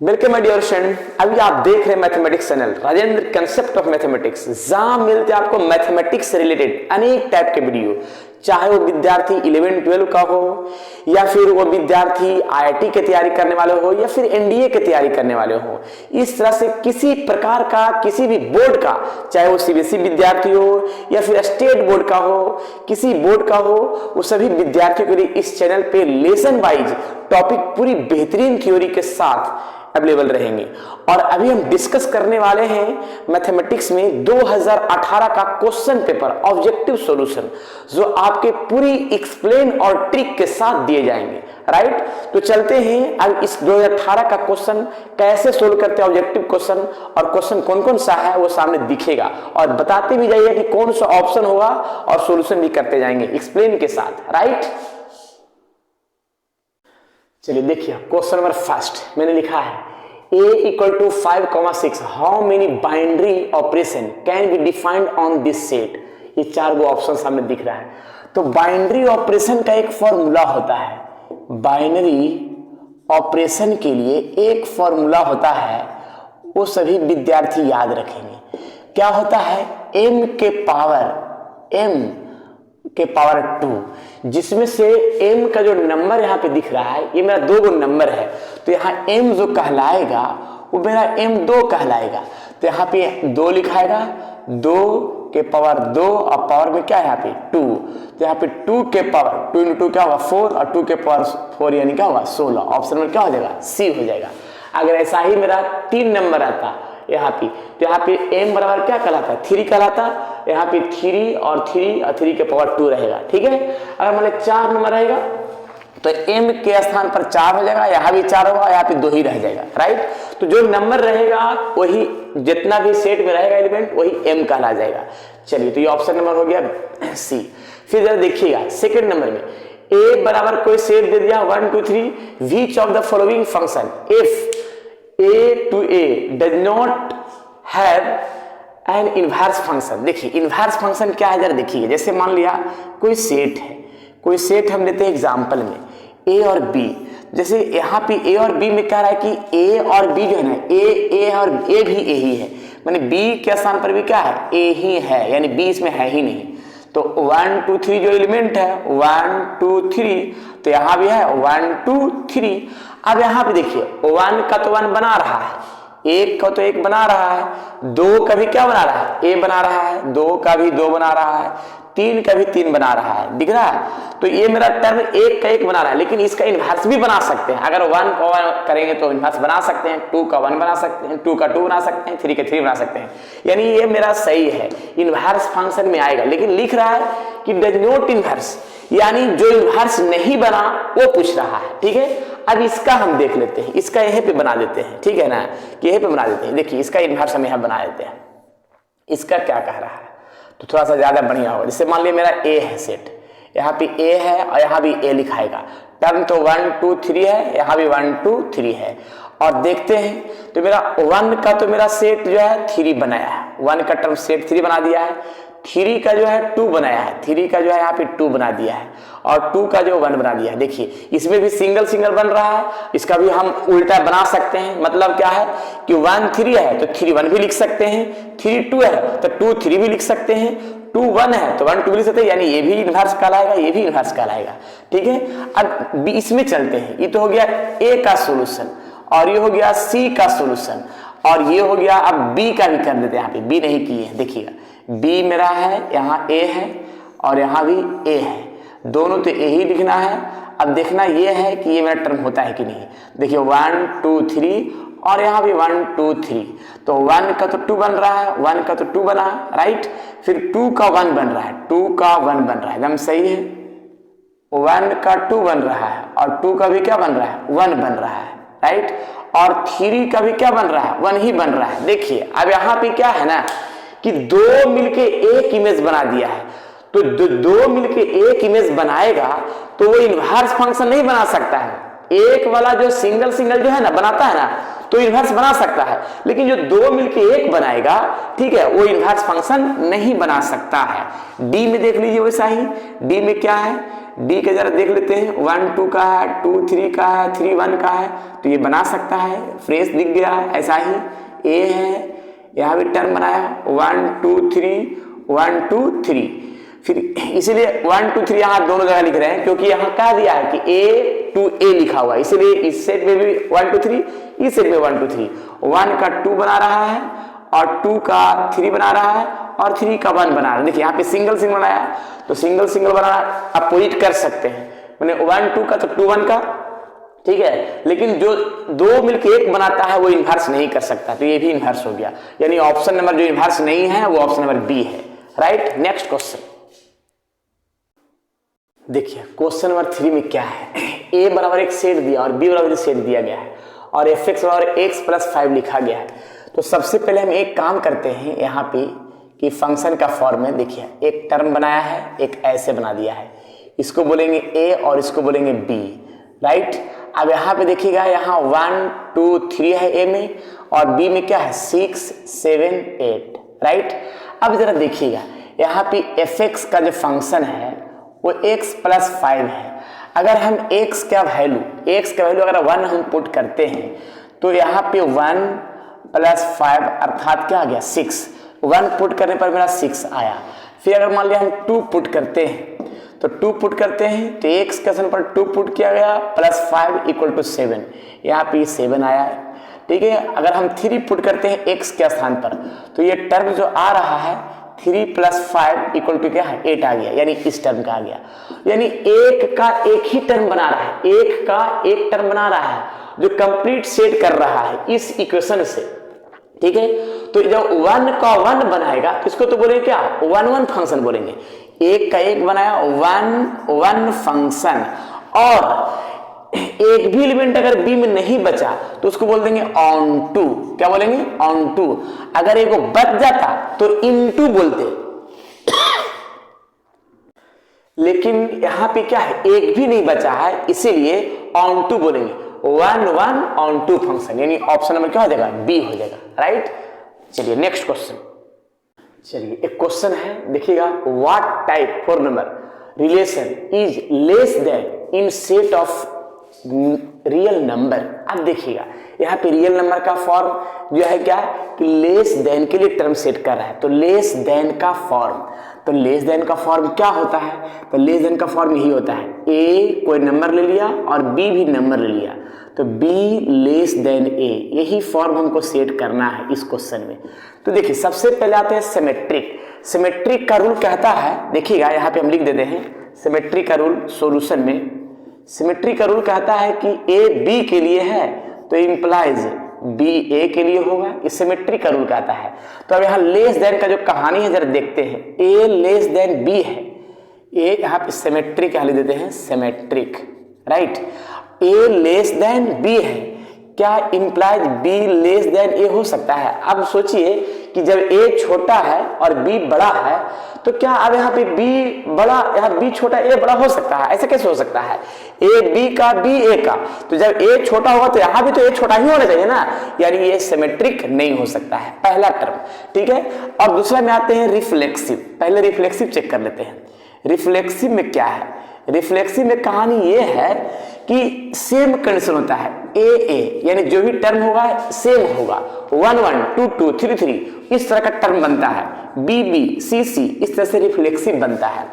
Welcome my dear student. अभी आप देख रहे हैं mathematics channel Rajendra concept of mathematics. जहां मिलते हैं आपको मैथमेटिक्स से रिलेटेड अनेक टाइप के वीडियो, चाहे वो विद्यार्थी 11-12 का हो या फिर वो विद्यार्थी आईआईटी की तैयारी करने वाले हो या फिर एनडीए की तैयारी करने वाले हो। इस तरह से किसी प्रकार का किसी भी बोर्ड का, चाहे वो सीबीएसई विद्यार्थी हो या फिर स्टेट बोर्ड का हो, किसी बोर्ड का हो, वो सभी विद्यार्थियों के लिए इस चैनल पे लेसन वाइज टॉपिक पूरी बेहतरीन थ्योरी के साथ अवेलेबल रहेंगे। और अभी हम डिस्कस करने वाले हैं मैथमेटिक्स में 2018 का क्वेश्चन पेपर ऑब्जेक्टिव सॉल्यूशन, जो आपके पूरी एक्सप्लेन और ट्रिक के साथ दिए जाएंगे। राइट, तो चलते हैं अब इस 2018 का क्वेश्चन कैसे सोल्व करते हैं ऑब्जेक्टिव क्वेश्चन, और क्वेश्चन कौन कौन सा है वो सामने दिखेगा और बताते भी जाइए कि कौन सा ऑप्शन होगा और सोल्यूशन भी करते जाएंगे एक्सप्लेन के साथ। राइट, चलिए देखिए क्वेश्चन नंबर फर्स्ट मैंने लिखा है a equal to 5,6 how many binary operation can be defined on this set. ये चार वो ऑप्शन सामने दिख रहा है। तो बाइनरी ऑपरेशन का एक फॉर्मूला होता है, बाइनरी ऑपरेशन के लिए एक फॉर्मूला होता है, वो सभी विद्यार्थी याद रखेंगे। क्या होता है, m के पावर 2, जिसमें से m का जो नंबर यहाँ पे दिख रहा है, ये मेरा 2 नंबर है, तो यहाँ m जो कहलाएगा वो मेरा m2 कहलाएगा। तो यहाँ पे 2 लिखाएगा, 2 के पावर 2 और पावर में क्या है यहाँ पे 2, तो यहाँ पे 2 के पावर 2 × 2 क्या होगा 4 और 2 के पावर 4 यानी क्या होगा 16। ऑप्शन में क्या हो जाएगा C हो जाएगा। अगर ऐसा ही मेरा 3 नंबर आता यहाँ पे, तो यहाँ पे m बराबर क्या कहलाता है 3 कहलाता, यहाँ पे 3 और 3 के पावर 2 रहेगा। ठीक है, अगर मान 4 नंबर रहेगा तो m के स्थान पर 4 हो जाएगा, यहाँ भी 4 होगा, यहाँ पे 2 ही रह जाएगा। राइट, तो जो नंबर रहेगा वही, जितना भी सेट में रहेगा एलिमेंट वही m कहला जाएगा। चलिए, तो ये ऑप्शन नंबर हो गया C। फिर जरा देखिएगा सेकंड नंबर में a बराबर कोई सेट दे दिया 1 2 3, which of the following function if a to a does not have an inverse function। देखिए इनवर्स फंक्शन क्या है जरा देखिए। जैसे मान लिया कोई सेट है, कोई सेट हम लेते हैं एग्जांपल में a और b। जैसे यहाँ पे a और b में कह रहा है कि a और b जो है ना, a और a भी a ही है, माने b के स्थान पर भी क्या है a ही है, यानी b इसमें है ही नहीं। तो 1 2 3 जो एलिमेंट है 1 2 3, तो यहाँ भी है 1 2 3। अब यहाँ पे देखिए 1 का तो 1 बना रहा है, 1 का तो 1 बना रहा है, 2 का भी क्या बना रहा है a बना रहा है, 2 का भी 2 बना रहा है, 3 का भी 3 बना रहा है, दिख रहा है। तो ये मेरा टर्म 1 का 1 बना रहा है, लेकिन इसका इनवर्स भी बना सकते हैं। अगर 1 का 1 करेंगे तो इनवर्स बना सकते हैं, 2 का 1 बना सकते हैं, 2 का 2 बना सकते हैं, 3 का 3 बना सकते हैं। यानी ये मेरा सही है, इनवर्स फंक्शन में आएगा। लेकिन लिख रहा है कि डज नॉट इनवर्स, यानी जो इनवर्स नहीं बना वो पूछ रहा है। ठीक है, अब इसका हम देख लेते हैं, इसका यहीं पे बना देते हैं। ठीक है ना, कि यहीं पे बना देते हैं। देखिए इसका इनवर्स हम यहाँ बना देते हैं। इसका क्या कह रहा है तो थोड़ा सा ज्यादा बढ़िया होगा। जैसे मान लिया मेरा a है सेट, यहाँ पे a है और यहाँ भी a लिखाएगा। टर्म तो 1 2 3 है, यहाँ भी 1 2 3 है। और देखते हैं तो मेरा 1 का तो मेरा सेट जो है 3 बनाया है, 1 का टर्म सेट 3 बना दिया है, 3 का जो है 2 बनाया है, 3 का जो है यहाँ पे 2 बना दिया है, और 2 का जो 1 बना दिया है। देखिए इसमें भी सिंगल सिंगल बन रहा है, इसका भी हम उल्टा बना सकते हैं। मतलब क्या है कि 1 3 है तो 3 1 भी लिख सकते हैं, 3 2 है तो 2 3 भी लिख सकते हैं, 2 1 है तो 1 2 भी लिख सकते हैं, यानी ये भी इनवर्स कहलाएगा, ये भी इनवर्स कहलाएगा। ठीक है, अब इसमें चलते हैं। ये तो हो गया a का सोल्यूशन, और ये हो गया C का सोल्यूशन, और ये हो गया अब B का भी कर देते हैं। यहाँ पे B नहीं किए हैं, देखिएगा B मेरा है, यहाँ A है और यहाँ भी A है, दोनों तो A ही लिखना है। अब देखना ये है कि ये मेरा टर्म होता है कि नहीं। देखिए 1 2 3 और यहाँ भी 1 2 3, तो 1 का तो 2 बन रहा है, 1 का तो 2 बना, राइट। फिर 2 का 1 बन रहा है, 2 का 1 बन रहा है, एकदम सही है। 1 का 2 बन रहा है और 2 का भी क्या बन रहा है 1 बन रहा है, राइट। और 3 का भी क्या बन रहा है 1 ही बन रहा है। देखिए अब यहाँ पे क्या है ना कि 2 मिलके एक इमेज बना दिया है, तो 2 मिलके एक इमेज बनाएगा तो वो इनवर्स फंक्शन नहीं बना सकता है। एक वाला जो सिंगल सिंगल जो है ना बनाता है ना, तो इनवर्स बना सकता है, लेकिन जो 2 मिलके एक बनाएगा, ठीक है, वो इनवर्स फंक्शन नहीं बना सकता है। डी में देख लीजिए वैसा ही, डी में क्या है, डी का जरा देख लेते हैं, 1 2 का है, 2 3 का है, 3 1 का है, तो ये बना सकता है, फ्रेश दिख गया। ऐसा ही ए है, यहाँ भी टर्म बनाया 1 2 3 1 2 3, फिर इसीलिए 1 2 3 यहाँ दोनों जगह लिख रहे हैं क्योंकि यहाँ क्या दिया है कि ए टू ए लिखा हुआ है, इसीलिए इस सेट में भी 1 2 3, इस सेट में 1 2 3, 1 का 2 बना रहा है और 2 का 3 बना रहा है और 3 का 1 बना रहा है। देखिए यहाँ पे सिंगल सिंगल बनाया, तो सिंगल सिंगल बनाना अपोजिट कर सकते हैं, मैंने 1 2 का तो 2 1 का, ठीक है, लेकिन जो दो मिलकर एक बनाता है वो इन्वर्स नहीं कर सकता, तो ये भी इन्वर्स हो गया, यानी ऑप्शन नंबर जो इन्वर्स नहीं है वो ऑप्शन नंबर बी है, राइट। नेक्स्ट क्वेश्चन देखिए, क्वेश्चन नंबर 3 में क्या है, a बराबर एक सेट दिया और b बराबर एक सेट दिया गया है और fx बराबर x + 5 लिखा गया है। तो सबसे पहले हम एक काम करते हैं यहाँ पे कि फंक्शन का फॉर्म में देखिए एक टर्म बनाया है, एक ऐसे बना दिया है, इसको बोलेंगे a और इसको बोलेंगे b, राइट। अब यहाँ पे देखिएगा, यहाँ 1 2 3 है a में और b में क्या है 6 7 8, राइट। अब जरा देखिएगा यहाँ पे fx का जो फंक्शन है वो x + 5 है। अगर हम x का वैल्यू अगर 1 हम पुट करते हैं तो यहाँ पे 1 + 5 अर्थात क्या आ गया 6, 1 पुट करने पर मेरा 6 आया। फिर अगर मान लिया हम 2 पुट करते हैं तो 2 पुट करते हैं तो x के स्थान पर 2 पुट किया गया +5 = 7, यहाँ पे 7 आया है, ठीक है। अगर हम 3 पुट करते हैं x के स्थान पर तो ये टर्म जो आ रहा है 3 + 5 = क्या है 8 आ गया, यानी इस टर्म का आ गया, यानी एक का एक ही टर्म बना रहा है, एक का एक टर्म बना रहा है जो कंप्लीट सेट कर रहा है इस इक्वेशन से, ठीक है। तो जब 1 का 1 बनाएगा इसको तो बोलेंगे क्या 1 1 फंक्शन बोलेंगे, एक का एक बनाया 1 1 फंक्शन, और एक भी एलिमेंट अगर बी में नहीं बचा तो उसको बोल देंगे ऑन टू, क्या बोलेंगे ऑन टू। अगर एक बच जाता तो इनटू बोलते, लेकिन यहां पे क्या है एक भी नहीं बचा है इसीलिए ऑन टू बोलेंगे, 1 1 ऑन टू फंक्शन, यानी ऑप्शन नंबर क्या हो जाएगा बी हो जाएगा, राइट। चलिए नेक्स्ट क्वेश्चन, चलिए एक क्वेश्चन है देखिएगा, what type 4 number relation is less then in set of real number. अब देखिएगा यहाँ पे रियल नंबर का फॉर्म जो है क्या कि लेस देन के लिए टर्म सेट कर रहा है, तो लेस देन का फॉर्म, तो लेस देन का फॉर्म क्या होता है, तो लेस देन का फॉर्म यही होता है a कोई नंबर ले लिया और b भी नंबर ले लिया, तो b लेस देन a, यही फॉर्म हमको सेट करना है इस क्वेश्चन में। तो देखिए सबसे पहले आते हैं सिमेट्रिक। सिमेट्रिक का रूल कहता है, देखिएगा यहाँ पे हम लिख देते हैं सिमेट्रिक का रूल सॉल्यूशन में, सिमेट्री का रूल कहता है कि ए बी के लिए है तो इंप्लाइज बी ए के लिए होगा, इस सिमेट्री का रूल कहता है। तो अब यहाँ लेस देन का जो कहानी है जरा देखते हैं, ए लेस देन बी है, ए यहाँ पे सिमेट्रिक लिख देते हैं सिमेट्रिक, राइट। ए लेस देन बी है, क्या इंप्लाइज बी लेस देन ए हो सकता है। अब सोचिए कि जब ए छोटा है और बी बड़ा है तो क्या अब यहाँ पे बी बड़ा, यहाँ बी छोटा ए बड़ा हो सकता है, ऐसा कैसे हो सकता है, ए बी का बी ए का, तो जब ए छोटा होगा तो यहाँ भी तो ए छोटा ही होना चाहिए ना, यानी ये सिमेट्रिक नहीं हो सकता है, पहला टर्म, ठीक है। और दूसरा में आते हैं रिफ्लेक्सिव, पहले रिफ्लेक्सिव चेक कर लेते हैं। रिफ्लेक्सिव में क्या है, रिफ्लेक्सिव में कहानी ये है कि सेम कंडीशन होता है, ए ए यानी जो भी टर्म होगा सेम होगा, 1 1 2 2 3 3 इस तरह का टर्म बनता है, बी बी सी सी इस तरह से रिफ्लेक्सिव बनता है।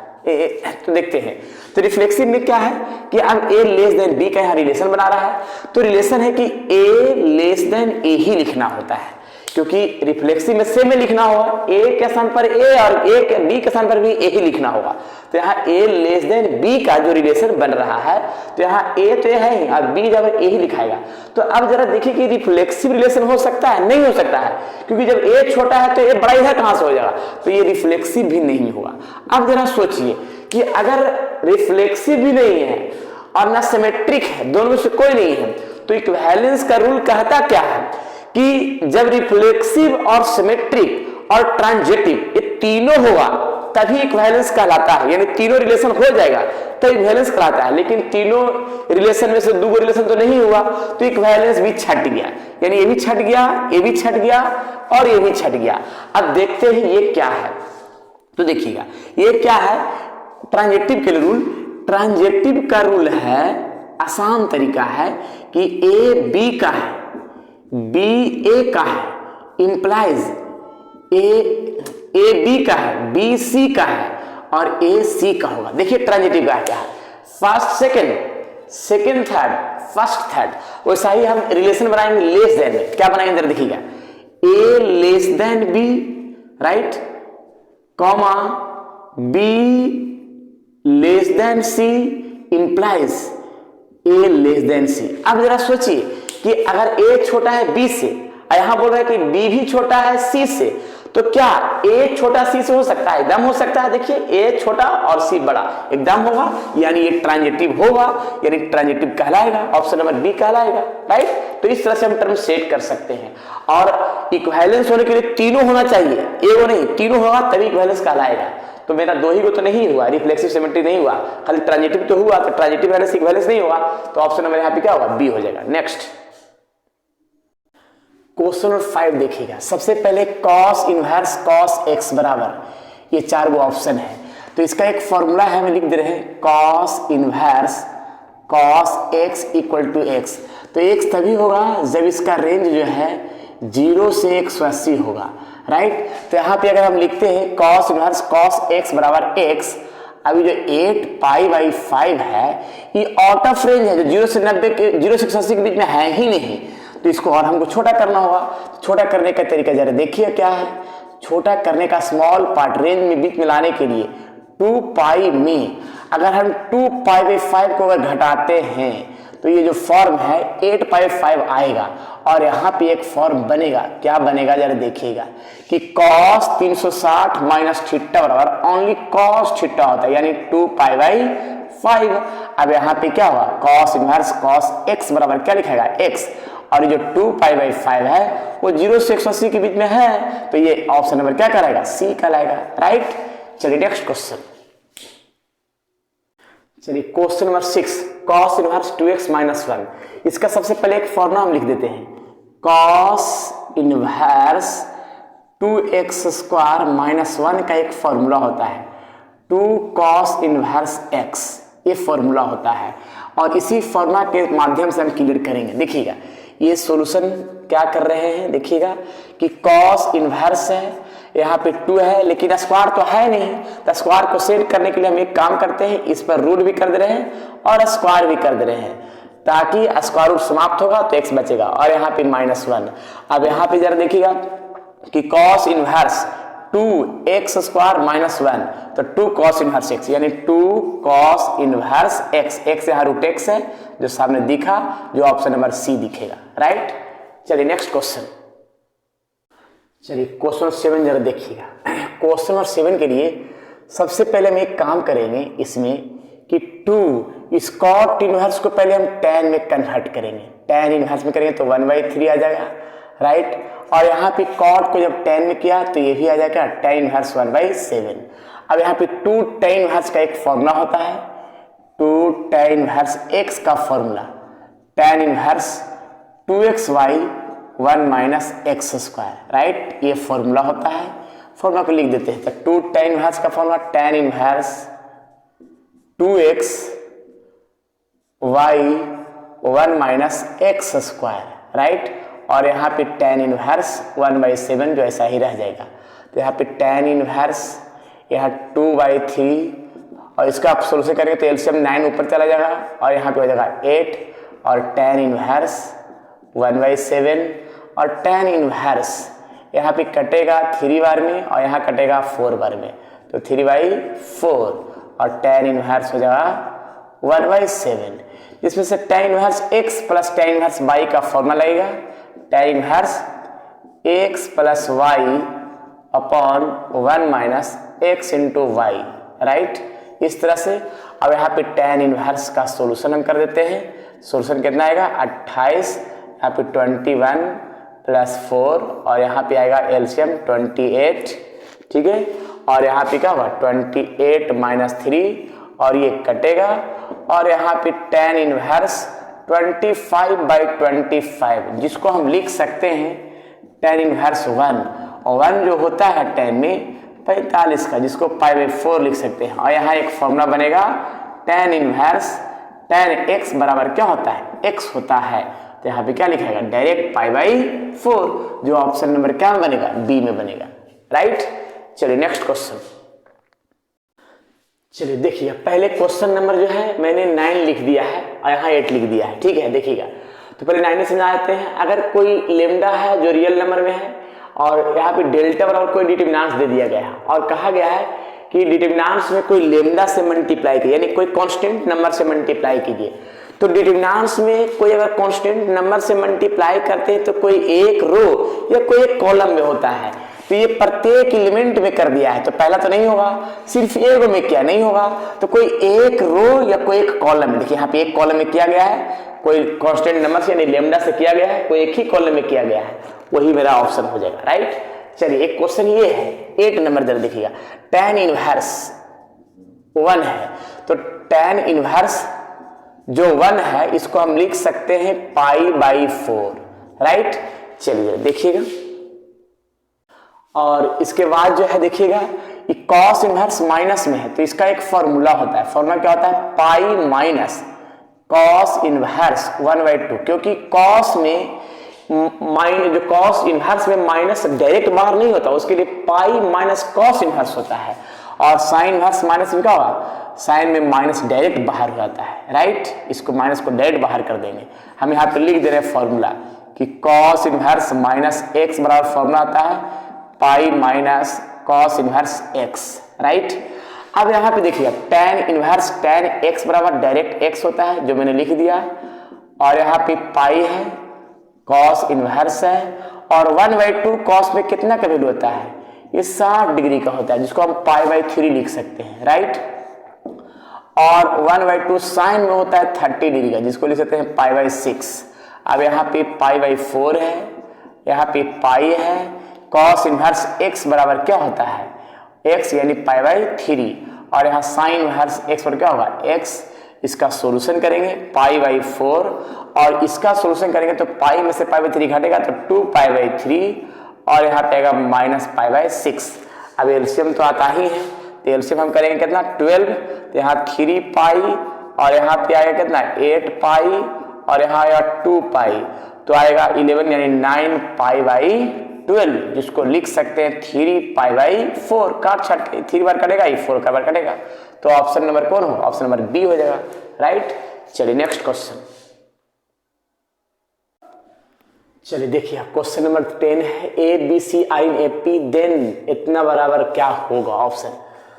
तो देखते हैं, तो रिफ्लेक्सिव में क्या है कि अब ए लेस देन बी का यहाँ रिलेशन बना रहा है, तो रिलेशन है कि ए लेस देन ए ही लिखना होता है, क्योंकि रिफ्लेक्सिव में सेम में लिखना होगा, ए के स्थान पर ए और ए के बी के स्थान पर भी ए ही लिखना होगा। तो यहाँ ए लेस देन बी का जो रिलेशन बन रहा है, तो यहाँ ए तो है ही और बी जब ए ही लिखाएगा। तो अब जरा देखिए कि रिफ्लेक्सिव रिलेशन हो सकता है, नहीं हो सकता है, क्योंकि जब ए छोटा है तो ए बड़ा इधर कहां से हो जाएगा, तो ये रिफ्लेक्सिव भी नहीं होगा। अब जरा सोचिए कि अगर रिफ्लेक्सिव भी नहीं है और ना सिमेट्रिक है, दोनों में से कोई नहीं है, तो इक्विवेलेंस का रूल कहता क्या है कि जब रिफ्लेक्सिव और सिमेट्रिक और ट्रांजिटिव ये तीनों होगा तभी इक्विवेलेंस कहलाता है, यानी तीनों रिलेशन हो जाएगा तो इक्विवेलेंस कहलाता है। लेकिन तीनों रिलेशन में से दो रिलेशन तो नहीं हुआ तो इक्विवेलेंस भी छट गया, यानी ये भी छट गया, ये भी छट गया और ये भी छट गया। अब देखते हैं ये क्या है, तो देखिएगा ये क्या है, ट्रांजिटिव के लिए रूल, ट्रांजेक्टिव का रूल है, आसान तरीका है कि ए बी का है, बी ए का है, इंप्लाइज ए बी का है, बी सी का है और ए सी का होगा। देखिए ट्रांजिटिव का क्या है, first second, second third, first third. वैसा ही हम रिलेशन बनाएंगे लेस देन में। क्या बनाएंगे जरा देखिएगा, A less than B, right, comma B less than C implies A less than C. अब जरा सोचिए कि अगर ए छोटा है बी से, यहां बोल रहा है कि बी भी छोटा है सी से, तो क्या ए छोटा सी से हो सकता है? एकदम हो सकता है। देखिए ए छोटा और सी बड़ा, एकदम होगा, यानी ये ट्रांजिटिव होगा, यानी ट्रांजिटिव कहलाएगा, ऑप्शन नंबर बी कहलाएगा, राइट। तो इस तरह से हम टर्म सेट कर सकते हैं। और इक्विवेलेंस होने के लिए तीनों होना चाहिए, एगो नहीं, तीनों होगा तभी इक्विवेलेंस कहलाएगा। तो मेरा दो ही को तो नहीं हुआ, रिफ्लेक्सिव सिमेट्री नहीं हुआ, खाली ट्रांजिटिव तो हुआ, तो ट्रांजिटिव वैलेंस इक्विवेलेंस नहीं होगा, तो ऑप्शन नंबर यहाँ पे क्या होगा, बी हो जाएगा। नेक्स्ट क्वेश्चन नंबर 5 देखिएगा। सबसे पहले कॉस इनवर्स कॉस एक्स बराबर, ये चार वो ऑप्शन है, तो इसका एक फॉर्मूला है, हम लिख दे रहे हैं cos inverse cos X equal to X. तो एक्स तभी होगा जब इसका रेंज जो है 0 से 180 होगा, राइट। तो यहाँ पे अगर हम लिखते हैं कॉस इनवर्स कॉस एक्स बराबर एक्स, अभी जो 8 पाई बाई 5 है ये आउट ऑफ रेंज है, जो 0 से 90 के 0 से 180 के बीच में है ही नहीं, तो इसको और हमको छोटा करना होगा। छोटा करने का तरीका जरा देखिए क्या है। छोटा करने का स्मॉल पार्ट रेंज में बीच में लाने के लिए 2 पाई में अगर हम 2 पाई बाई 5 को अगर घटाते हैं तो ये जो फॉर्म है 8 पाई 5 आएगा, और यहाँ पे एक फॉर्म बनेगा, क्या बनेगा जरा देखिएगा कि cos 360 माइनस थीटा बराबर ओनली cos थीटा होता है, यानी 2 पाई बाई 5। अब यहाँ पे क्या हुआ, cos इनवर्स cos x बराबर क्या लिखेगा x, और ये जो 2 पाई बाई 5 है वो 0 से 180 के बीच में है, तो ये ऑप्शन नंबर क्या कहलाएगा, सी कहलाएगा, राइट। चलिए नेक्स्ट क्वेश्चन। चलिए question number 6, cos inverse 2x minus 1। इसका सबसे पहले एक फॉर्मूला हम लिख देते हैं, cos inverse 2x square minus 1 का एक फॉर्मूला होता है 2 cos इनवर्स x, ये फॉर्मूला होता है, और इसी फॉर्मूला के माध्यम से हम क्लियर करेंगे। देखिएगा ये सॉल्यूशन क्या कर रहे हैं, देखिएगा कि cos इनवर्स है, यहाँ पे 2 है लेकिन स्क्वायर तो है नहीं, तो स्क्वायर को सेट करने के लिए हम एक काम करते हैं, इस पर रूट भी कर दे रहे हैं और स्क्वायर भी कर दे रहे हैं, ताकि स्क्वायर रूट समाप्त होगा तो x बचेगा, और यहाँ पे -1। अब यहाँ पे जरा देखिएगा कि cos inverse 2x square minus 1, तो 2 cos इनवर्स x, यानी 2 cos इनवर्स x, x यहाँ रूट x है जो सामने दिखा, जो ऑप्शन नंबर सी दिखेगा, राइट। चलिए नेक्स्ट क्वेश्चन। चलिए क्वेश्चन 7 जरा देखिएगा। क्वेश्चन नंबर 7 के लिए सबसे पहले हम एक काम करेंगे इसमें कि 2 इस cot इनवर्स को पहले हम tan में कन्वर्ट करेंगे, tan इनवर्स में करेंगे तो 1/3 आ जाएगा, राइट। और यहाँ पे cot को जब tan में किया तो ये भी आ जाएगा tan इनवर्स 1/7। अब यहाँ पे 2 tan इनवर्स का एक फॉर्मूला होता है, 2 tan इनवर्स x का formula tan inverse 2xy 1 minus x square, right, ये फॉर्मूला होता है। फॉर्मूला को लिख देते हैं, तो 2 tan इनवर्स का formula tan inverse 2x y 1 minus x square, right, और यहाँ पे tan इनवर्स 1/7 जो ऐसा ही रह जाएगा, तो यहाँ पे tan इनवर्स यहाँ 2/3, और इसका आप सोल्यूशन करेंगे तो एलसीएम 9 ऊपर चला जाएगा, और यहाँ पे हो जाएगा 8, और tan इनवर्स 1/7, और tan इनवर्स यहाँ पे कटेगा 3 बार में और यहाँ कटेगा 4 बार में, तो 3/4, और tan इनवर्स हो जाएगा 1/7, जिसमें से tan inverse x plus tan inverse y का फॉर्मूला लगेगा, tan inverse x plus y upon 1 minus x into Y, right, इस तरह से। अब यहाँ पे tan इनवर्स का सॉल्यूशन हम कर देते हैं। सॉल्यूशन कितना आएगा 28, यहाँ पे 21 प्लस 4, और यहाँ पे आएगा एलसीएम 28, ठीक है, और यहाँ पे क्या होगा 28 माइनस 3, और ये कटेगा, और यहाँ पे tan इनवर्स 25/25, जिसको हम लिख सकते हैं tan इनवर्स 1, और 1 जो होता है tan में 45 का, जिसको π/4 लिख सकते हैं, और यहाँ एक फॉर्मूला बनेगा tan इनवर्स tan x बराबर क्या होता है, x होता है। तो यहाँ पे क्या लिखेगा, डायरेक्ट π/4, जो ऑप्शन नंबर क्या में बनेगा, बी में बनेगा, राइट। चलिए नेक्स्ट क्वेश्चन। चलिए देखिए, पहले क्वेश्चन नंबर जो है मैंने 9 लिख दिया है और यहाँ 8 लिख दिया है, ठीक है। देखिएगा, तो पहले 9 में समझाते हैं। अगर कोई लेमडा है जो रियल नंबर में है और यहाँ पे डेल्टा बराबर कोई डिटरमिनेंट्स दे दिया गया है और कहा गया है कि डिटरमिनेंट्स में कोई लेमडा से मल्टीप्लाई कीजिए, यानी कोई कांस्टेंट नंबर से मल्टीप्लाई कीजिए। तो डिटरमिनेंट्स में कोई अगर कांस्टेंट नंबर से मल्टीप्लाई करते हैं तो कोई एक रो या कोई एक कॉलम में होता है। तो ये प्रत्येक एलिमेंट में कर दिया है, तो पहला तो नहीं होगा, सिर्फ एक रो में क्या नहीं होगा, तो कोई एक रो या कोई एक कॉलम में। देखिए यहाँ पे एक कॉलम में किया गया है, कोई कांस्टेंट नंबर से यानी लेमडा से किया गया है, कोई एक ही कॉलम में किया गया है, वही मेरा ऑप्शन हो जाएगा, राइट। चलिए एक क्वेश्चन ये है 8 नंबर जरा देखिएगा, tan इनवर्स 1 है, तो tan इनवर्स जो 1 है इसको हम लिख सकते हैं π/4, राइट। चलिए देखिएगा, और इसके बाद जो है देखिएगा cos इनवर्स माइनस में है, तो इसका एक फॉर्मूला होता है। फॉर्मूला क्या होता है, पाई माइनस cos इनवर्स 1/2, क्योंकि cos में जो cos इनवर्स में माइनस डायरेक्ट बाहर नहीं होता, उसके लिए पाई माइनस cos इनवर्स होता है। और साइन इनवर्स माइनस में क्या होगा, साइन में माइनस डायरेक्ट बाहर हो जाता है, राइट। इसको माइनस को डायरेक्ट बाहर कर देंगे। हम यहाँ पे लिख दे रहे हैं फॉर्मूला कि cos इनवर्स माइनस x बराबर फॉर्मूला आता है pi minus cos inverse x, right. अब यहाँ पे देखिएगा tan इनवर्स tan x बराबर डायरेक्ट x होता है, जो मैंने लिख दिया, और यहाँ पे पाई है, cos इनवर्स है, और 1/2 cos में कितना का वैल्यू होता है, ये 60 डिग्री का होता है, जिसको हम π/3 लिख सकते हैं, राइट। और 1/2 साइन में होता है 30 डिग्री का, जिसको लिख सकते हैं π/6। अब यहाँ पे π/4 है, यहाँ पे पाई है, cos इनवर्स x बराबर क्या होता है, x यानी π/3, और यहाँ साइन इनवर्स x पर क्या होगा, x। इसका सॉल्यूशन करेंगे π/4, और इसका सॉल्यूशन करेंगे तो पाई में से π/3 घटेगा तो 2π/3, और यहाँ पे आएगा माइनस π/6। अब एलसीएम तो आता ही है, तो एलसीएम हम करेंगे कितना 12, तो यहाँ 3 पाई, और यहाँ पे आएगा कितना 8 पाई, और यहाँ आएगा 2 पाई, तो आएगा 11 यानी 9 π/12, जिसको लिख सकते हैं 3 π/4। काट छाट 3 बार कटेगा, 4 का बार कटेगा, तो ऑप्शन नंबर कौन हो, ऑप्शन नंबर बी हो जाएगा, राइट। चलिए नेक्स्ट क्वेश्चन। चलिए देखिए क्वेश्चन नंबर 10 है, ABC आइन AP देन इतना बराबर क्या होगा ऑप्शन।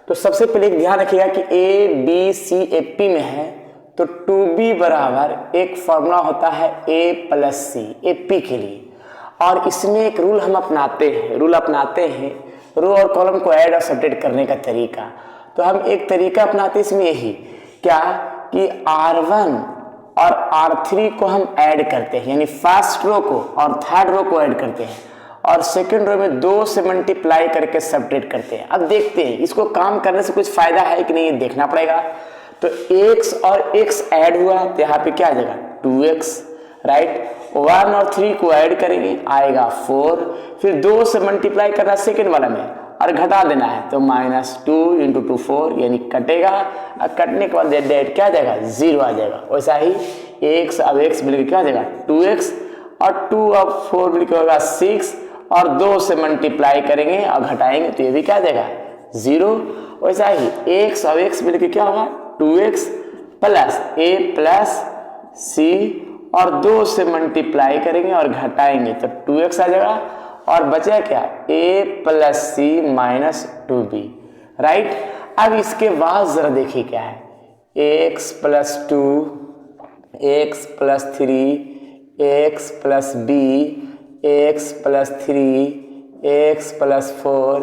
तो सबसे पहले एक ध्यान रखिएगा कि ABC AP में है तो 2B बराबर एक फॉर्मूला होता है A+C AP के लिए, और इसमें एक रूल हम अपनाते हैं रो और कॉलम को ऐड और सब्ट्रैक्ट करने का तरीका। तो हम एक तरीका अपनाते हैं इसमें यही क्या कि R1 और R3 को हम ऐड करते हैं, यानी फर्स्ट रो को और थर्ड रो को ऐड करते हैं, और सेकंड रो में 2 से मल्टीप्लाई करके सब्ट्रैक्ट करते हैं। अब देखते हैं इसको काम करने से कुछ फायदा है कि नहीं, ये देखना पड़ेगा। तो x और x ऐड हुआ तो यहाँ पे क्या आ जाएगा 2x, राइट। 1 और 3 को ऐड करेंगे आएगा 4, फिर 2 से मल्टीप्लाई करना सेकंड वाला में और घटा देना है तो -2 × 2 4, यानी कटेगा, और कटने के बाद डेट क्या आ जाएगा 0 आ जाएगा। वैसा ही x अब x मिलकर क्या आ जाएगा 2x, और 2 अब 4 मिलकर होगा 6, और 2 से मल्टीप्लाई करेंगे और घटाएंगे तो ये भी क्या आ जाएगा 0। वैसा ही x अब x मिलकर क्या होगा 2x प्लस A+C, और 2 से मल्टीप्लाई करेंगे और घटाएंगे तो 2x आ जाएगा, और बचा क्या A+C - 2B, राइट। अब इसके बाद जरा देखिए क्या है, x + 2, x + 3, x + b, x + 3, x + 4,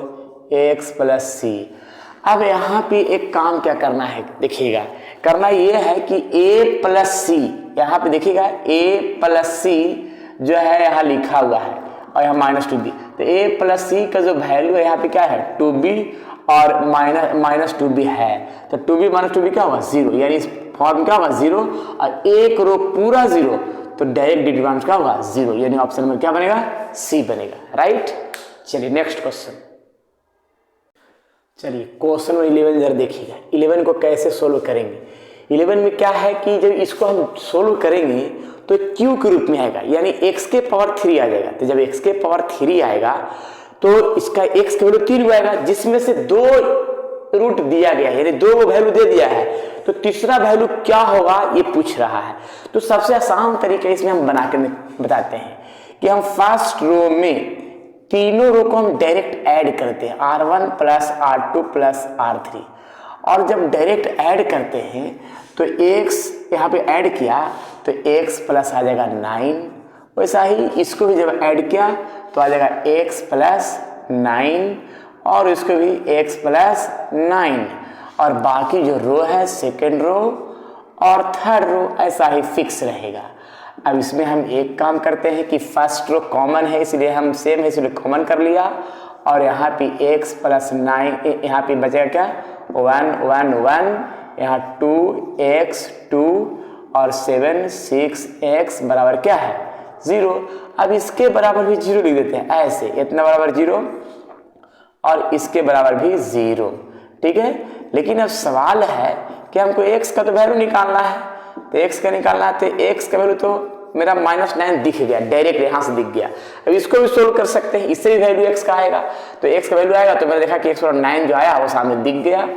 x + c। अब यहाँ पे एक काम क्या करना है देखिएगा, करना ये है कि A+C, यहाँ पे देखिएगा A+C जो है यहाँ लिखा हुआ है, और यहाँ -2b, तो A+C का जो वैल्यू है यहाँ पे क्या है 2b, और -2b है, तो 2b - 2b क्या होगा 0, यानी इस फॉर्म क्या होगा 0, और एक रो पूरा 0 तो डायरेक्ट डिटरमिनेंट क्या होगा 0, यानी ऑप्शन नंबर क्या बनेगा C बनेगा, राइट। चलिए नेक्स्ट क्वेश्चन। चलिए क्वेश्चन 11 जरा देखिएगा, 11 को कैसे सोल्व करेंगे। 11 में क्या है कि जब इसको हम सोल्व करेंगे तो क्यू के रूप में आएगा, यानी x के पावर 3 आ जाएगा। तो जब x के पावर 3 आएगा तो इसका x का वैल्यू 3 आएगा, जिसमें से 2 रूट दिया गया है, यानी 2 वैल्यू दे दिया है, तो तीसरा वैल्यू क्या होगा ये पूछ रहा है। तो सबसे आसान तरीका इसमें हम बना के बताते हैं कि हम फर्स्ट रो में तीनों रो को हम डायरेक्ट ऐड करते हैं, R1 plus R2 plus R3, और जब डायरेक्ट ऐड करते हैं तो x यहाँ पे ऐड किया तो x प्लस आ जाएगा 9, वैसा ही इसको भी जब ऐड किया तो आ जाएगा x प्लस 9, और इसको भी x प्लस 9, और बाकी जो रो है सेकेंड रो और थर्ड रो ऐसा ही फिक्स रहेगा। अब इसमें हम एक काम करते हैं कि फर्स्ट रो कॉमन है, इसलिए हम सेम है इसलिए कॉमन कर लिया, और यहाँ पे x प्लस 9, यहाँ पे बचेगा क्या 1 1 1, यहाँ 2x 2 और 7 6x बराबर क्या है 0। अब इसके बराबर भी 0 लिख देते हैं, ऐसे इतना बराबर 0 और इसके बराबर भी 0, ठीक है। लेकिन अब सवाल है कि हमको x का तो वैल्यू निकालना है, तो x का निकालना है, तो x का वैल्यू तो मेरा -9 दिख गया, डायरेक्ट यहाँ से दिख गया। अब इसको भी सोल्व कर सकते हैं, इससे भी वैल्यू x का आएगा, तो x का वैल्यू आएगा तो मैंने देखा कि x और 9 जो आया वो सामने दिख गया,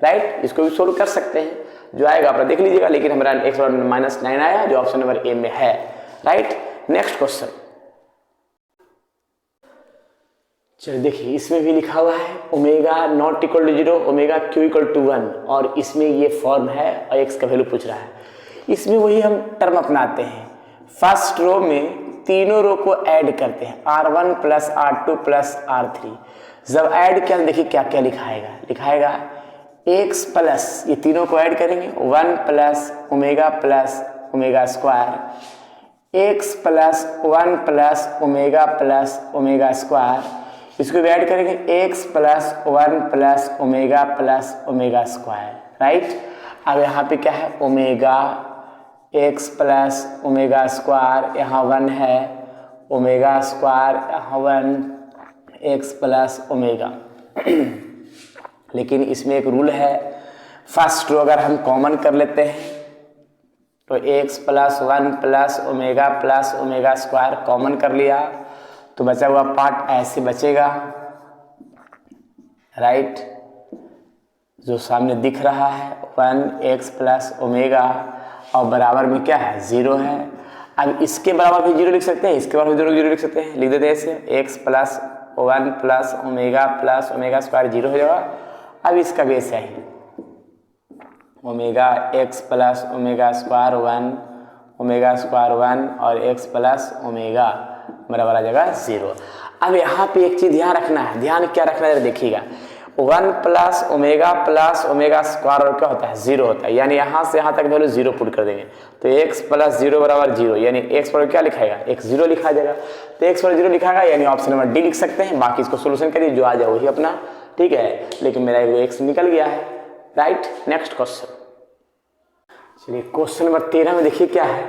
राइट। इसको भी सोल्व कर सकते हैं, जो आएगा आप देख लीजिएगा, लेकिन हमारा x और -9 आया जो ऑप्शन नंबर ए में है, राइट। नेक्स्ट क्वेश्चन, चलिए देखिए इसमें भी लिखा हुआ है omega not equal to 0, omega cube equal to 1, और इसमें ये फॉर्म है और x का वैल्यू पूछ रहा है। इसमें वही हम टर्म अपनाते हैं, फर्स्ट रो में तीनों रो को ऐड करते हैं, R1 plus R2 plus R3। जब ऐड किया देखिए क्या क्या लिखाएगा x प्लस, ये तीनों को ऐड करेंगे 1 plus omega square, x plus 1 plus omega square, इसको भी ऐड करेंगे x plus 1 plus omega square, right. अब यहाँ पे क्या है omega x plus omega square, यहाँ 1 है, ओमेगा स्क्वायर यहाँ 1, x प्लस ओमेगा। लेकिन इसमें एक रूल है, फर्स्ट रो अगर हम कॉमन कर लेते हैं तो x plus 1 plus omega square common कर लिया तो बचा हुआ पार्ट ऐसे बचेगा, राइट। जो सामने दिख रहा है 1x प्लस ओमेगा, और बराबर में क्या है 0 है। अब इसके बराबर भी 0 लिख सकते हैं, इसके बराबर भी 0 लिख सकते हैं, लिख देते हैं ऐसे x plus 1 plus omega square 0 हो जाएगा। अब इसका भी ऐसा ही omega x plus omega square 1, omega square 1 और x प्लस ओमेगा बराबर आ जाएगा 0। अब यहाँ पे एक चीज ध्यान रखना है, ध्यान क्या रखना है देखिएगा, 1 प्लस ओमेगा स्क्वायर और क्या होता है 0 होता है, यानी यहाँ से यहाँ तक वैल्यू 0 पुट कर देंगे तो x प्लस 0 बराबर 0, यानी x पर क्या लिखाएगा x 0 लिखा जाएगा, तो x पर 0 लिखाएगा यानी ऑप्शन नंबर डी लिख सकते हैं। बाकी इसको सोल्यूशन करिए, जो आ जाए वही अपना, ठीक है। लेकिन मेरा x निकल गया है, राइट। नेक्स्ट क्वेश्चन, चलिए क्वेश्चन नंबर 13 में देखिए क्या है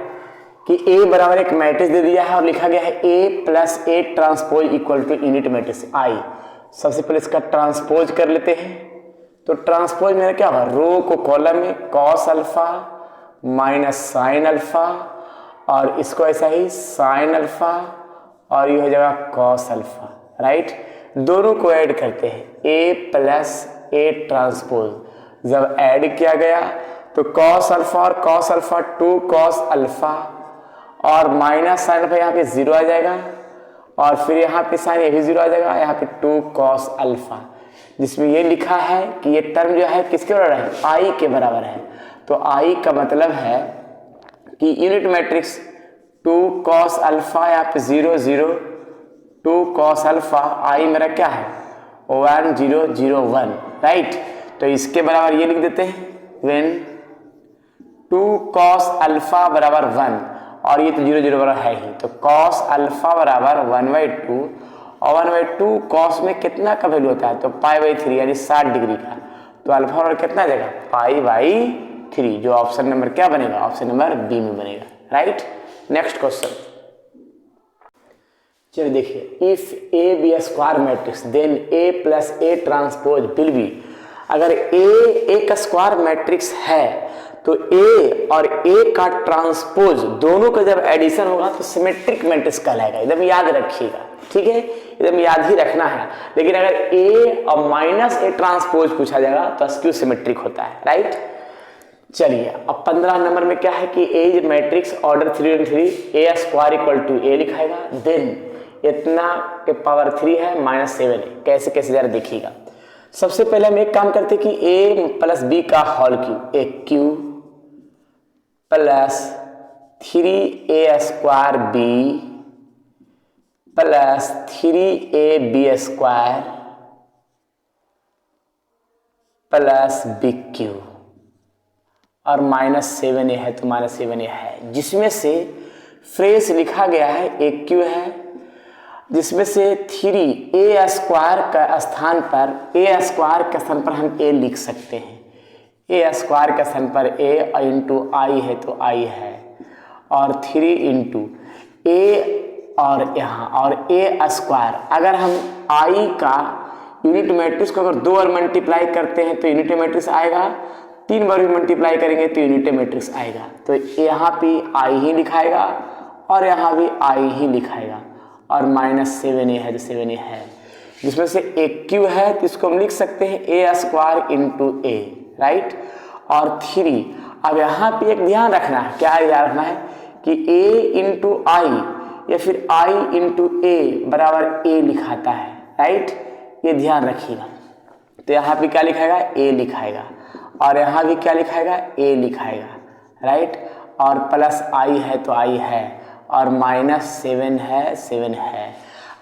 कि A बराबर एक मैट्रिक्स दे दिया है और लिखा गया है A plus A transpose equal to unit matrix I। सबसे पहले इसका ट्रांसपोज कर लेते हैं, तो ट्रांसपोज मेरा क्या होगा, रो को कॉलम में cos alpha minus sine alpha, और इसको ऐसा ही साइन अल्फा, और ये हो जाएगा कॉस अल्फा, राइट। दोनों को ऐड करते हैं A प्लस A ट्रांसपोज, जब ऐड किया गया तो कॉस अल्फा और कॉस अल्फा 2 कॉस अल्फा, और माइनस साइन अल्फा यहाँ पे 0 आ जाएगा, और फिर यहाँ पे साइन ये भी 0 आ जाएगा, यहाँ पे 2 कॉस अल्फा, जिसमें ये लिखा है कि ये टर्म जो है किसके बराबर है I के बराबर है। तो I का मतलब है कि यूनिट मैट्रिक्स 2 कॉस अल्फा, यहाँ पे 0 0 2 कॉस अल्फा, I मेरा क्या है 1 0 0 1, राइट। तो इसके बराबर ये लिख देते हैं व्हेन 2 कॉस अल्फा बराबर 1, और ये तो 0 0 बराबर है ही, तो कॉस अल्फा बराबर 1/2, और 1/2 कॉस में कितना का वैल्यू होता है तो π/3 यानी 60 डिग्री का, तो अल्फा बराबर कितना आ जाएगा π/3, जो ऑप्शन नंबर क्या बनेगा ऑप्शन नंबर बी में बनेगा, राइट। नेक्स्ट क्वेश्चन, चलिए देखिए, if A be square matrix then A plus A transpose will be. अगर A एक स्क्वायर मैट्रिक्स है तो ए और ए का ट्रांसपोज दोनों का जब एडिशन होगा तो सिमेट्रिक मैट्रिक्स कहलाएगा। एकदम याद रखिएगा, ठीक है, एकदम याद ही रखना है। लेकिन अगर ए और माइनस ए ट्रांसपोज पूछा जाएगा तो स्क्यू सिमेट्रिक होता है, राइट। चलिए अब 15 नंबर में क्या है कि A matrix order 3×3 A square equal to A लिखाएगा, देन इतना के पावर 3 है -7 है। कैसे कैसे जरा देखिएगा। सबसे पहले हम एक काम करते कि a प्लस बी का whole cube, A cube plus 3a square B plus 3ab square plus B cube और -7a है तो -7a है, जिसमें से फ्रेश लिखा गया है ए क्यू है, जिसमें से 3a स्क्वायर का स्थान पर a स्क्वायर के स्थान पर हम a लिख सकते हैं। a स्क्वायर के स्थान पर a इंटू आई है तो i है, और 3 इंटू a और यहाँ और a स्क्वायर। अगर हम i का यूनिट मैट्रिक्स को अगर 2 बार मल्टीप्लाई करते हैं तो यूनिट मैट्रिक्स आएगा, 3 बार भी मल्टीप्लाई करेंगे तो यूनिट मैट्रिक्स आएगा। तो यहाँ भी i ही लिखाएगा और यहाँ भी i ही लिखाएगा, और -7a है तो 7a है, जिसमें से एक क्यू है तो इसको हम लिख सकते हैं a square into A, right. और 3, अब यहाँ पे एक ध्यान रखना है, क्या याद रखना है कि a इंटू आई या फिर i इंटू ए बराबर a लिखाता है, राइट, ये ध्यान रखिएगा। तो यहाँ पे क्या लिखाएगा, a लिखाएगा, और यहाँ भी क्या लिखाएगा, a लिखाएगा, राइट। और प्लस i है तो i है, और -7 है 7 है।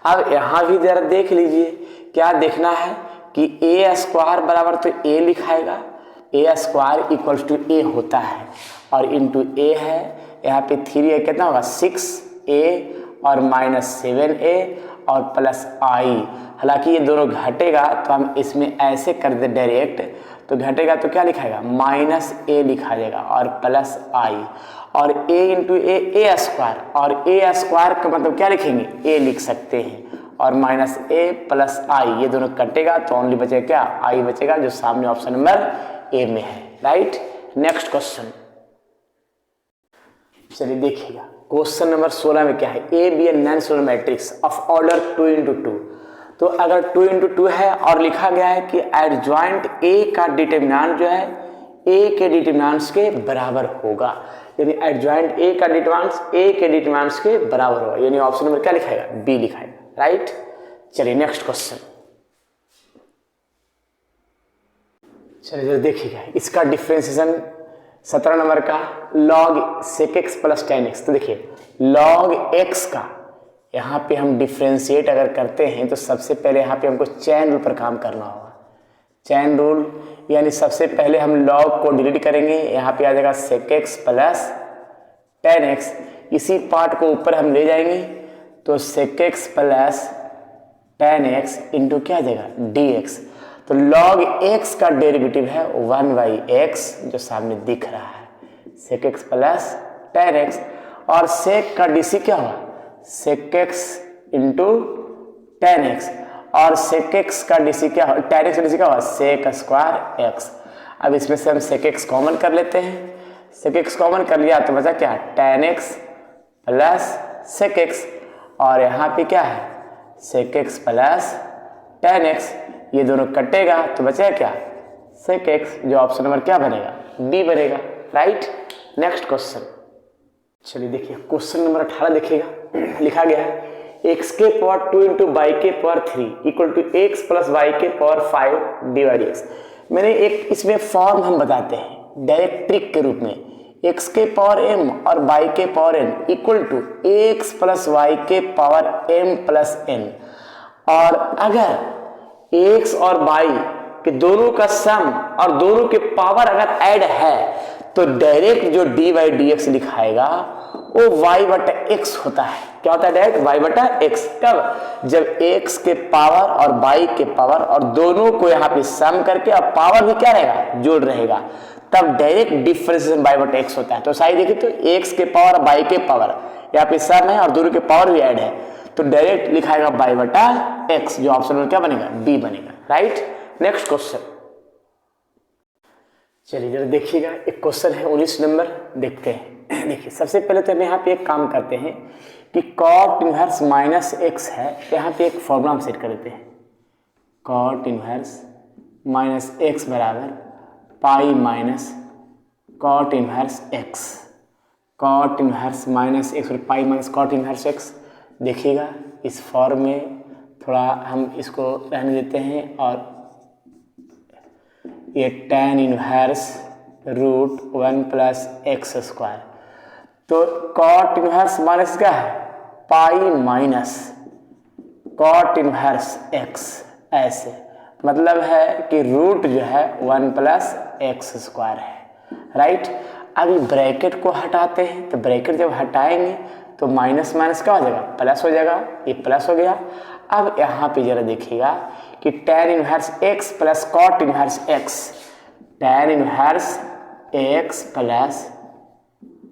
अब यहाँ भी जरा देख लीजिए, क्या देखना है कि a स्क्वायर बराबर तो a लिखाएगा, a square equals to a होता है, और इंटू a है, यहाँ पे 3 कितना होगा 6a और -7a और प्लस i। हालांकि ये दोनों घटेगा तो हम इसमें ऐसे कर दे डायरेक्ट, तो घटेगा तो क्या लिखाएगा -a लिखा जाएगा और प्लस i, और a इंटू ए स्क्वायर, और a स्क्वायर का मतलब क्या लिखेंगे, a लिख सकते हैं, और -a प्लस i, ये दोनों कटेगा तो ओनली बचेगा क्या, i बचेगा, जो सामने ऑप्शन नंबर a में है, राइट। नेक्स्ट क्वेश्चन, चलिए देखिएगा क्वेश्चन नंबर 16 में क्या है, A B an non solar matrix of order 2×2। तो अगर 2×2 है और लिखा गया है कि एडजॉइंट ए का डिटरमिनेंट जो है ए के डिटरमिनेंट्स के बराबर होगा, यानी एडजॉइंट ए का डिटरमिनेंट्स ए के डिटरमिनेंट्स के बराबर होगा, यानी ऑप्शन नंबर क्या लिखाएगा, बी लिखाएगा, राइट। चलिए नेक्स्ट क्वेश्चन, चलिए देखिएगा इसका डिफरेंशिएशन 17 नंबर का log sec x plus tan x। तो देखिए log x का यहाँ पे हम डिफ्रेंशिएट अगर करते हैं तो सबसे पहले यहाँ पे हमको चैन रूल पर काम करना होगा। चैन रूल यानी सबसे पहले हम log को डिलीट करेंगे, यहाँ पे आ जाएगा sec x plus tan x, इसी पार्ट को ऊपर हम ले जाएंगे तो sec x plus tan x into क्या आ जाएगा dx। तो log x का डेरिवेटिव है 1/x जो सामने दिख रहा है, sec x plus tan x, और sec का dc क्या हुआ, sec x into tan x, और sec x का dc क्या हुआ, tan x का dc क्या हुआ, sec स्क्वायर x। अब इसमें से हम sec x कॉमन कर लेते हैं, sec x कॉमन कर लिया तो बचा क्या, tan x plus sec x, और यहाँ पे क्या है sec x plus tan x, ये दोनों कटेगा तो बचेगा क्या, sec x, जो ऑप्शन नंबर क्या बनेगा, बी बनेगा, राइट। नेक्स्ट क्वेश्चन, चलिए देखिए क्वेश्चन नंबर 18 देखिएगा, लिखा गया है x के पावर 2 इंटू वाई के power 3 equal to X plus Y के पावर 5 डिवाइड एक्स। मैंने एक इसमें फॉर्म हम बताते हैं डायरेक्ट ट्रिक के रूप में, x के पावर m और y के power n equal to X plus Y के पावर m प्लस n, और अगर x और y के दोनों का सम और दोनों के पावर अगर ऐड है तो डायरेक्ट जो dy/dx लिखाएगा वो y/x होता है। क्या होता है, डायरेक्ट y/x। कब, जब x के पावर और y के पावर और दोनों को यहाँ पे सम करके और पावर भी क्या रहेगा, जोड़ रहेगा, तब डायरेक्ट डिफरेंशिएशन y/x होता है। तो सही देखिए तो x के पावर और y के पावर यहाँ पे सम है और दोनों के पावर भी ऐड है, तो डायरेक्ट लिखाएगा y/x, जो ऑप्शन में क्या बनेगा, बी बनेगा, राइट। नेक्स्ट क्वेश्चन, चलिए जरा देखिएगा, एक क्वेश्चन है 19 नंबर, देखते हैं। देखिए सबसे पहले तो हम यहाँ पे एक काम करते हैं कि कॉट इनवर्स माइनस एक्स है, तो यहाँ पे एक फॉर्मूला हम सेट कर देते हैं। कॉट इनवर्स माइनस एक्स बराबर pi minus cot inverse X. Cot inverse minus X और pi minus cot inverse X. देखिएगा इस फॉर्म में थोड़ा हम इसको रहने देते हैं, और ये tan inverse root 1 plus X square. तो कॉट इनवर्स माइनस क्या है, pi minus cot inverse X, ऐसे मतलब है कि रूट जो है 1 प्लस एक्स स्क्वायर है, राइट। अभी ब्रैकेट को हटाते हैं, तो ब्रैकेट जब हटाएंगे तो माइनस माइनस क्या हो जाएगा, प्लस हो जाएगा, ये प्लस हो गया। अब यहाँ पे जरा देखिएगा कि tan inverse x plus cot inverse x, tan inverse x plus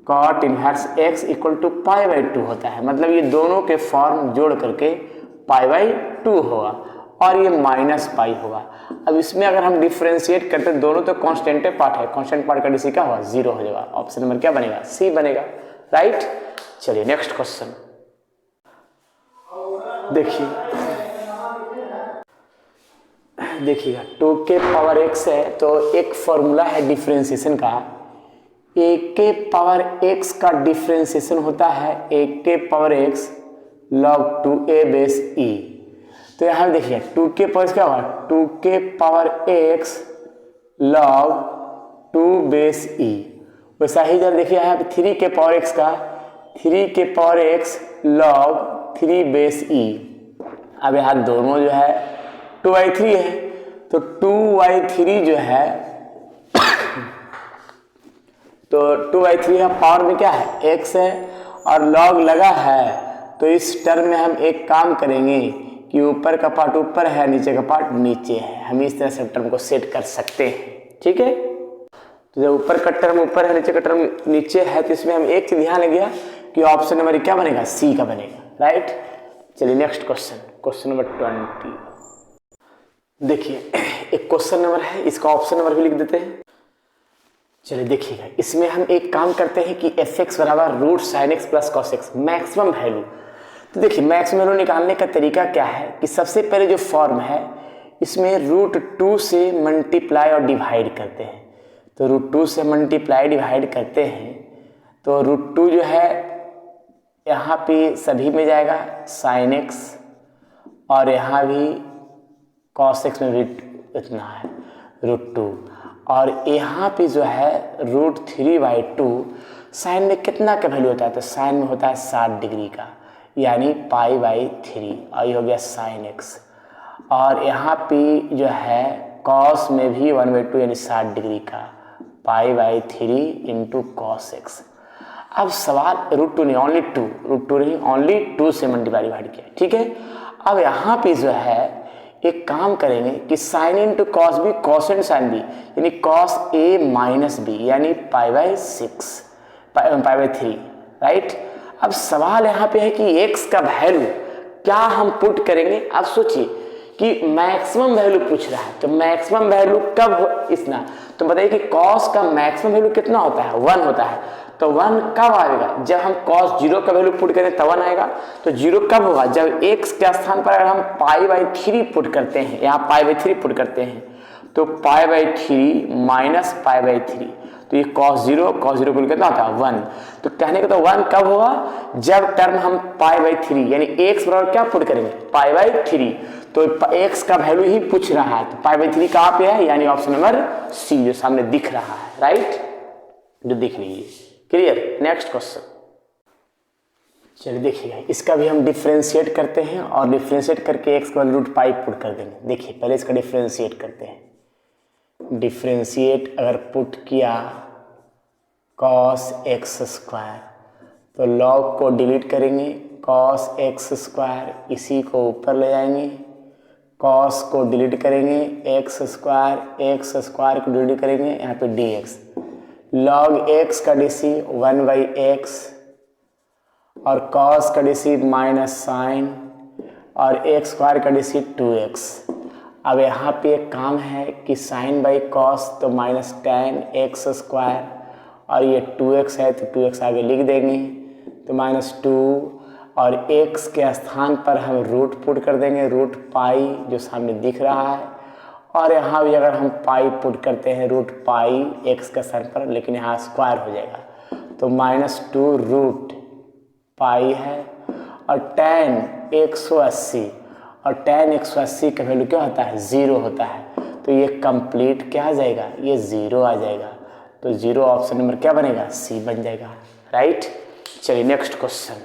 cot inverse x equal to pi by 2 होता है। मतलब ये दोनों के फॉर्म जोड़ करके पाई बाई 2 होगा, और ये माइनस पाई होगा। अब इसमें अगर हम डिफ्रेंशिएट करते हैं, दोनों तो कांस्टेंट पार्ट है, कांस्टेंट पार्ट का डिसी क्या होगा, 0 हो जाएगा। ऑप्शन नंबर क्या बनेगा, सी बनेगा, राइट। चलिए नेक्स्ट क्वेश्चन देखिएगा 2 के पावर x है, तो एक फॉर्मूला है डिफ्रेंशिएशन का, a के पावर x का डिफ्रेंशिएशन होता है a के power x log 2a base e। तो यहाँ देखिए 2 के पावर क्या होगा, 2 के power x log 2 base e। वैसा ही जब देखिए यहाँ पे 3 के पावर x का 3 के power x log 3 base e। अब यहाँ दोनों जो है 2/3 है, तो 2/3 जो है तो 2/3 का पावर में क्या है, x है, और log लगा है। तो इस टर्म में हम एक काम करेंगे कि ऊपर का पार्ट ऊपर है, नीचे का पार्ट नीचे है। हम इस तरह से टर्म को सेट कर सकते हैं, ठीक है। तो जब ऊपर का टर्म ऊपर है, नीचे का टर्म नीचे है, तो इसमें हम एक चीज ध्यान रखिएगा कि ऑप्शन नंबर क्या बनेगा, सी का बनेगा, राइट। चलिए नेक्स्ट क्वेश्चन, क्वेश्चन नंबर 20। देखिए एक क्वेश्चन नंबर है, इसका ऑप्शन नंबर भी लिख देते हैं। चलिए देखिएगा, इसमें हम एक काम करते हैं कि एफ एक्स बराबर root sine X plus cos X, maximum value. तो देखिए मैक्सिमम वैल्यू निकालने का तरीका क्या है कि सबसे पहले जो फॉर्म है इसमें रूट 2 से मल्टीप्लाई और डिवाइड करते हैं। तो रूट 2 से मल्टीप्लाई डिवाइड करते हैं, तो रूट 2 जो है यहाँ पे सभी में जाएगा साइन एक्स, और यहाँ भी कॉस एक्स में भी इतना है रूट 2, और यहाँ पे जो है रूट 3/2। साइन में कितना का वैल्यू होता है, तो साइन में होता है 60 डिग्री का, यानी पाई/3, और ये हो गया साइन एक्स। और यहाँ पे जो है कॉस में भी 1/2 यानी 60 डिग्री का, पाई/3 इंटू कॉस एक्स। अब सवाल रूट 2 नहीं, ओनली 2, रूट 2 नहीं, ओनली 2 से मल्टीप्लाई डिवाइड किया, ठीक है। अब यहाँ पे जो है एक काम करेंगे कि sine into cos B, cos into sine B, यानी कॉस ए माइनस बी, यानी पाई/6, पाई/3, राइट। अब सवाल यहाँ पे है कि एक्स का वैल्यू क्या हम पुट करेंगे। अब सोचिए कि मैक्सिमम वैल्यू पूछ रहा है, तो मैक्सिमम वैल्यू कब हो इतना, तो बताइए कि कॉस का मैक्सिमम वैल्यू कितना होता है, 1 होता है। तो 1 कब आएगा, जब हम cos 0 का वैल्यू पुट करें तब 1 आएगा। तो 0 कब होगा, जब x के स्थान पर अगर हम पाई/3 पुट करते हैं, यहाँ पाई/3 पुट करते हैं, तो पाई/3 माइनस पाई/3, तो ये cos 0 को कितना होता है 1। तो कहने का तो 1 कब होगा, जब टर्म हम पाई/3 यानी x बराबर क्या पुट करेंगे, पाई/3। तो x का वैल्यू ही पूछ रहा है, तो पाई/3 कहाँ पे है, यानी ऑप्शन नंबर सी जो सामने दिख रहा है, राइट, जो दिख लीजिए, क्लियर। नेक्स्ट क्वेश्चन, चलिए देखिएगा, इसका भी हम डिफ्रेंशिएट करते हैं, और डिफ्रेंशिएट करके x का रूट पाई पुट कर देंगे। देखिए पहले इसका डिफ्रेंशिएट करते हैं। डिफ्रेंशिएट अगर पुट किया cos x स्क्वायर, तो log को डिलीट करेंगे, cos x स्क्वायर इसी को ऊपर ले जाएंगे, cos को डिलीट करेंगे, x स्क्वायर को डिलीट करेंगे, यहाँ पे dx, log x का डिसी 1/x, और cos का डिसी माइनस साइन, और x स्क्वायर का डिसी 2x। अब यहाँ पे एक काम है कि साइन बाई कॉस तो माइनस टेन एक्स स्क्वायर, और ये 2x है तो 2x आगे लिख देंगे तो -2, और x के स्थान पर हम रूट पुट कर देंगे, रूट पाई जो सामने दिख रहा है, और यहाँ भी अगर हम पाई पुट करते हैं रूट पाई x के स्थान पर, लेकिन यहाँ स्क्वायर हो जाएगा तो -2 रूट पाई है, और tan 180, और tan 180 का वैल्यू क्या होता है 0 होता है, तो ये कंप्लीट क्या आ जाएगा, ये 0 आ जाएगा, तो 0 ऑप्शन नंबर क्या बनेगा सी बन जाएगा, राइट। चलिए नेक्स्ट क्वेश्चन।